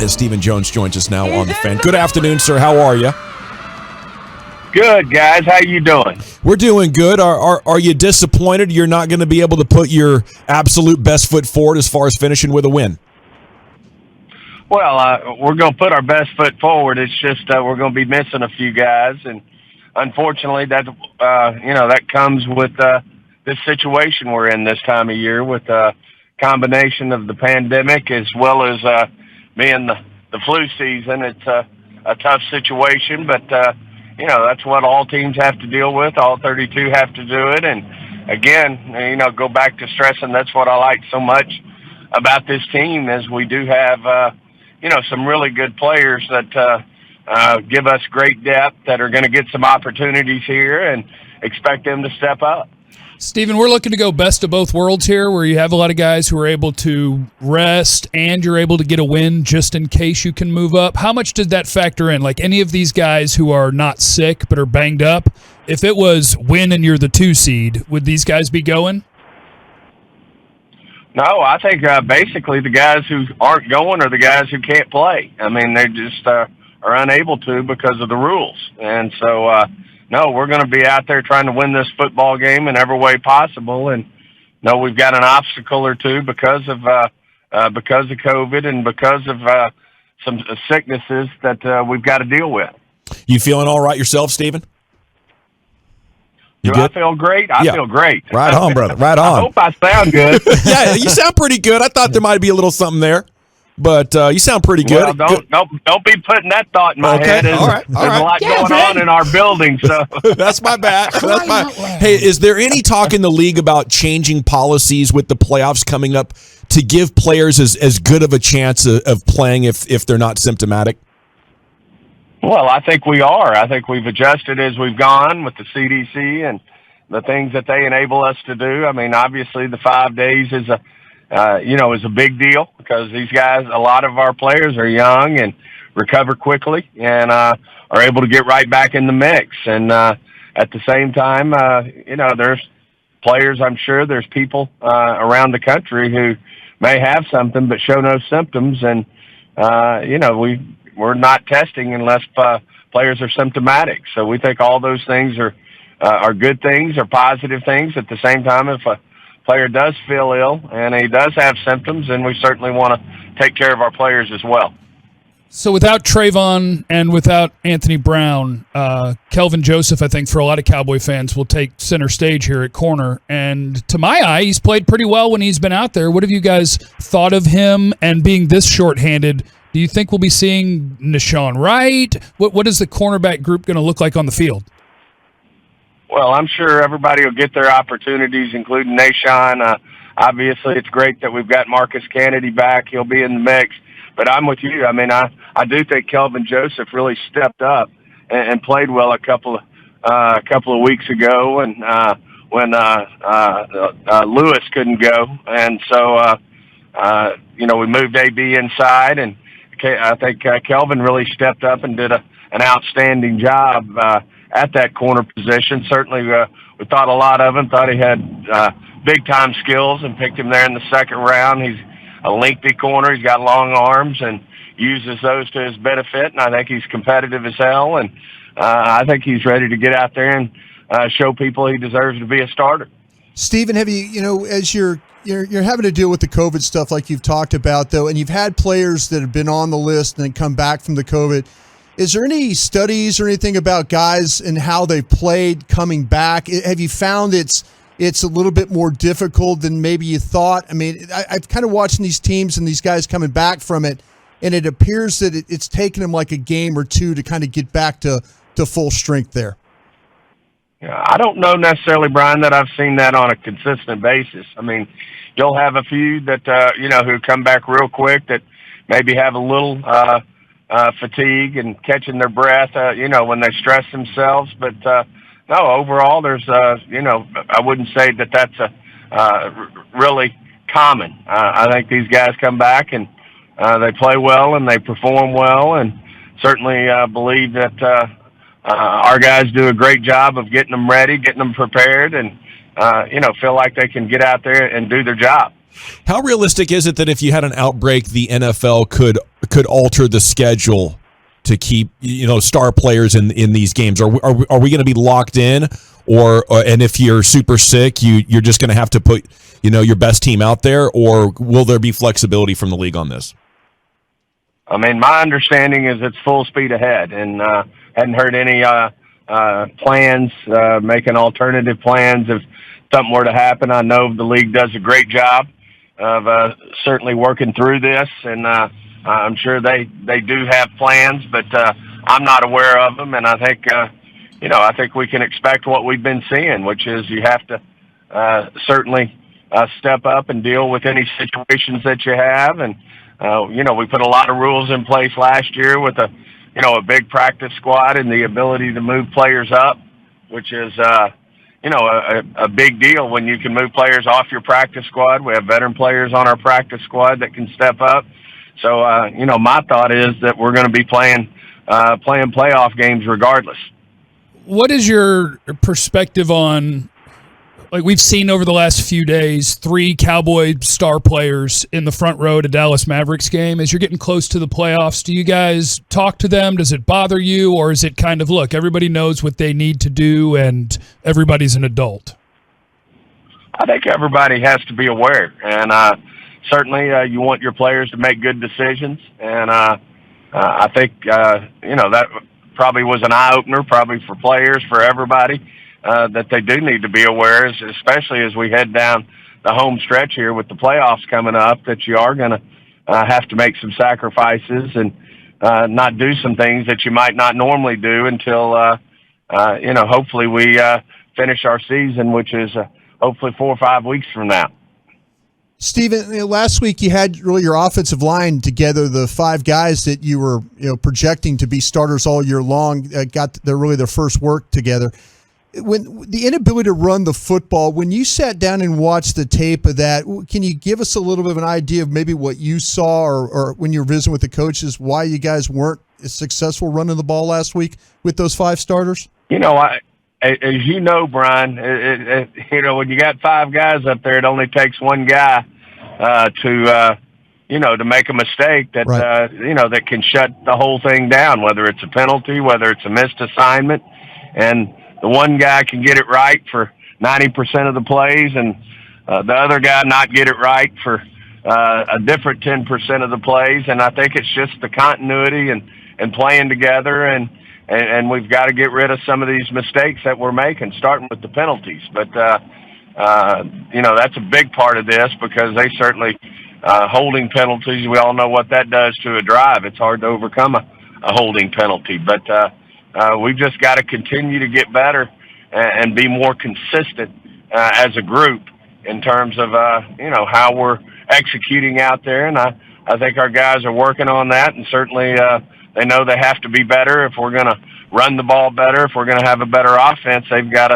as Stephen Jones joins us now on the Fan. Good afternoon, sir. How are you? Good, guys. How you doing? We're doing good. Are you disappointed you're not going to be able to put your absolute best foot forward as far as finishing with a win? Well, we're going to put our best foot forward. It's just we're going to be missing a few guys, and unfortunately, that that comes with this situation we're in this time of year, with a combination of the pandemic as well as being the flu season. It's a tough situation, but that's what all teams have to deal with. All 32 have to do it, and again, go back to stressing. That's what I like so much about this team is we do have some really good players that give us great depth that are going to get some opportunities here, and expect them to step up. Stephen, we're looking to go best of both worlds here, where you have a lot of guys who are able to rest and you're able to get a win just in case you can move up. How much did that factor in? Like any of these guys who are not sick but are banged up, if it was win and you're the 2 seed, would these guys be going? No, I think basically the guys who aren't going are the guys who can't play. I mean, they just are unable to because of the rules. And so, no, we're going to be out there trying to win this football game in every way possible. And no, we've got an obstacle or two because of COVID and because of some sicknesses that we've got to deal with. You feeling all right yourself, Stephen? Do I feel great? I feel great. Right on, brother. Right on. I hope I sound good. Yeah, you sound pretty good. I thought there might be a little something there, but you sound pretty good. Well, don't be putting that thought in my head. There's a lot going on in our building, so that's my bad. Hey, is there any talk in the league about changing policies with the playoffs coming up to give players as good of a chance of playing if they're not symptomatic? Well, I think we are. I think we've adjusted as we've gone with the CDC and the things that they enable us to do. I mean, obviously the 5 days is a big deal because these guys, a lot of our players are young and recover quickly and are able to get right back in the mix. And at the same time, there's players, I'm sure there's people around the country who may have something but show no symptoms. And, we're not testing unless players are symptomatic. So we think all those things are good things, are positive things. At the same time, if a player does feel ill and he does have symptoms, then we certainly want to take care of our players as well. So without Trayvon and without Anthony Brown, Kelvin Joseph, I think for a lot of Cowboy fans, will take center stage here at corner. And to my eye, he's played pretty well when he's been out there. What have you guys thought of him? And being this shorthanded, do you think we'll be seeing Nashawn Wright? What is the cornerback group going to look like on the field? Well, I'm sure everybody will get their opportunities, including Nashawn. Obviously, it's great that we've got Marcus Kennedy back. He'll be in the mix. But I'm with you. I mean, I do think Kelvin Joseph really stepped up and played well a couple of weeks ago, and when Lewis couldn't go, and so we moved AB inside, and I think Kelvin really stepped up and did an outstanding job at that corner position. Certainly, we thought a lot of him. Thought he had big-time skills and picked him there in the second round. He's a lengthy corner. He's got long arms and uses those to his benefit, and I think he's competitive as hell, and I think he's ready to get out there and show people he deserves to be a starter. Stephen, have you, as you're having to deal with the COVID stuff like you've talked about, though, and you've had players that have been on the list and then come back from the COVID, is there any studies or anything about guys and how they've played coming back? Have you found it's a little bit more difficult than maybe you thought? I mean, I've kind of watching these teams and these guys coming back from it, and it appears that it's taken them like a game or two to kind of get back to full strength there. I don't know necessarily, Brian, that I've seen that on a consistent basis. I mean, you'll have a few that, who come back real quick that maybe have a little fatigue and catching their breath, when they stress themselves. But, no, overall, there's, I wouldn't say that that's really common. I think these guys come back and they play well and they perform well, and certainly believe that our guys do a great job of getting them ready, getting them prepared, and, feel like they can get out there and do their job. How realistic is it that if you had an outbreak, the NFL could alter the schedule to keep star players in these games? Are we going to be locked in, or and if you're super sick, you're just going to have to put your best team out there, or will there be flexibility from the league on this? I mean, my understanding is it's full speed ahead, and hadn't heard any plans, making alternative plans if something were to happen. I know the league does a great job of certainly working through this, and I'm sure they do have plans, but I'm not aware of them. And I think I think we can expect what we've been seeing, which is you have to certainly step up and deal with any situations that you have. And we put a lot of rules in place last year with a big practice squad and the ability to move players up, which is a big deal when you can move players off your practice squad. We have veteran players on our practice squad that can step up. So, my thought is that we're going to be playing playoff games regardless. What is your perspective on, like we've seen over the last few days, 3 Cowboy star players in the front row at a Dallas Mavericks game? As you're getting close to the playoffs, do you guys talk to them? Does it bother you? Or is it kind of, look, everybody knows what they need to do and everybody's an adult? I think everybody has to be aware. And certainly you want your players to make good decisions. And I think, that probably was an eye-opener probably for players, for everybody. That they do need to be aware, especially as we head down the home stretch here with the playoffs coming up, that you are going to have to make some sacrifices and not do some things that you might not normally do until, hopefully we finish our season, which is hopefully 4 or 5 weeks from now. Stephen, last week you had really your offensive line together, the 5 guys that you were projecting to be starters all year long, got their first work together. When the inability to run the football, when you sat down and watched the tape of that, can you give us a little bit of an idea of maybe what you saw or when you were visiting with the coaches, why you guys weren't as successful running the ball last week with those 5 starters? As you know, Brian, when you got 5 guys up there, it only takes one guy to make a mistake that, right. That can shut the whole thing down, whether it's a penalty, whether it's a missed assignment. And the one guy can get it right for 90% of the plays, and the other guy not get it right for a different 10% of the plays. And I think it's just the continuity and playing together, and we've got to get rid of some of these mistakes that we're making, starting with the penalties. But that's a big part of this, because they certainly holding penalties. We all know what that does to a drive. It's hard to overcome a holding penalty, but we've just got to continue to get better and be more consistent as a group in terms of, how we're executing out there. And I think our guys are working on that, and certainly they know they have to be better. If we're going to run the ball better, if we're going to have a better offense, they've got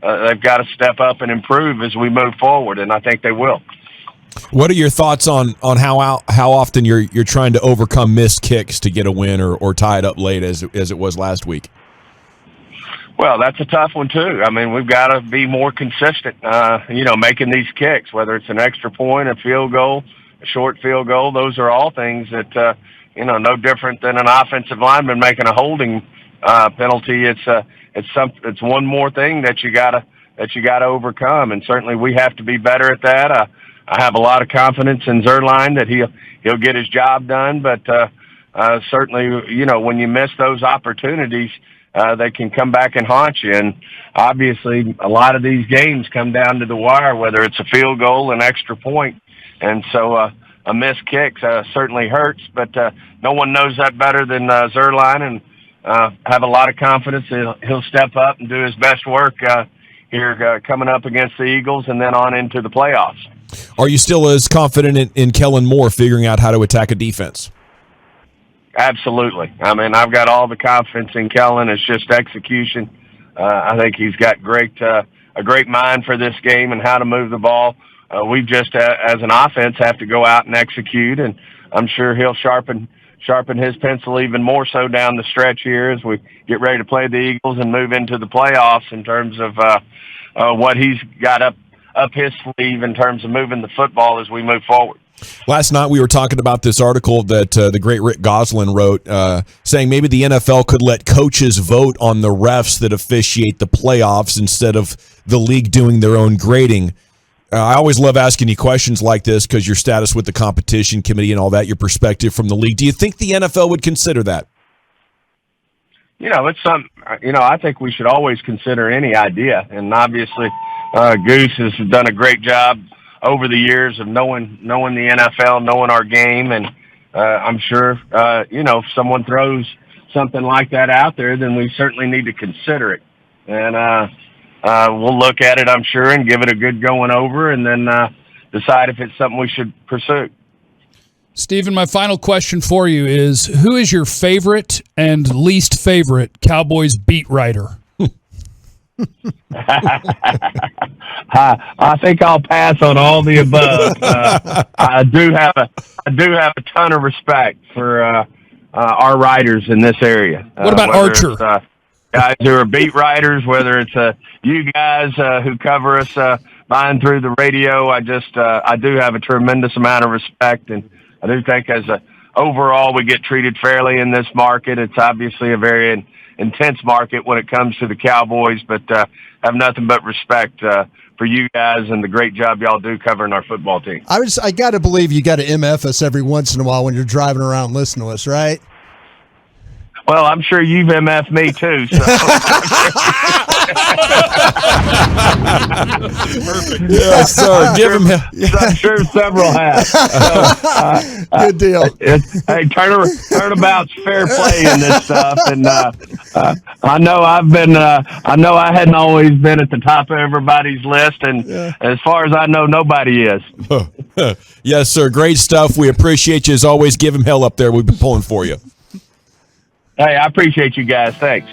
to step up and improve as we move forward, and I think they will. What are your thoughts on how often you're trying to overcome missed kicks to get a win or tie it up late as it was last week? Well, that's a tough one too. I mean, we've got to be more consistent, making these kicks, whether it's an extra point, a field goal, a short field goal. Those are all things that, no different than an offensive lineman making a holding penalty. It's one more thing that you gotta overcome, and certainly we have to be better at that. I have a lot of confidence in Zerline that he'll get his job done, but certainly, when you miss those opportunities, they can come back and haunt you. And obviously, a lot of these games come down to the wire, whether it's a field goal, an extra point. And so a missed kick certainly hurts, but no one knows that better than Zerline, and have a lot of confidence he'll step up and do his best work here coming up against the Eagles and then on into the playoffs. Are you still as confident in Kellen Moore figuring out how to attack a defense? Absolutely. I mean, I've got all the confidence in Kellen. It's just execution. I think he's got a great mind for this game and how to move the ball. We just, as an offense, have to go out and execute, and I'm sure he'll sharpen his pencil even more so down the stretch here as we get ready to play the Eagles and move into the playoffs in terms of what he's got up up his sleeve in terms of moving the football as we move forward. Last night we were talking about this article that the great Rick Goslin wrote, saying maybe the NFL could let coaches vote on the refs that officiate the playoffs instead of the league doing their own grading. I always love asking you questions like this because your status with the competition committee and all that, your perspective from the league. Do you think the NFL would consider that? It's something, I think we should always consider any idea. And obviously, Goose has done a great job over the years of knowing the NFL, knowing our game. And I'm sure, if someone throws something like that out there, then we certainly need to consider it. And we'll look at it, I'm sure, and give it a good going over and then decide if it's something we should pursue. Stephen, my final question for you is, who is your favorite and least favorite Cowboys beat writer? I think I'll pass on all the above. I do have a ton of respect for our writers in this area. What about Archer? Guys who are beat writers, whether it's you guys who cover us buying through the radio, I do have a tremendous amount of respect, and I do think overall we get treated fairly in this market. It's obviously a very intense market when it comes to the Cowboys, but have nothing but respect for you guys and the great job y'all do covering our football team. I got to believe you got to MF us every once in a while when you're driving around listening to us, right? Well, I'm sure you've MF'd me too. So. Perfect. Yes, sir. I'm sure several have. So, good deal. Hey, turnabout's fair play in this stuff, and I know I hadn't always been at the top of everybody's list, and as far as I know, nobody is. Yes, sir. Great stuff. We appreciate you as always. Give him hell up there. We've been pulling for you. Hey, I appreciate you guys. Thanks.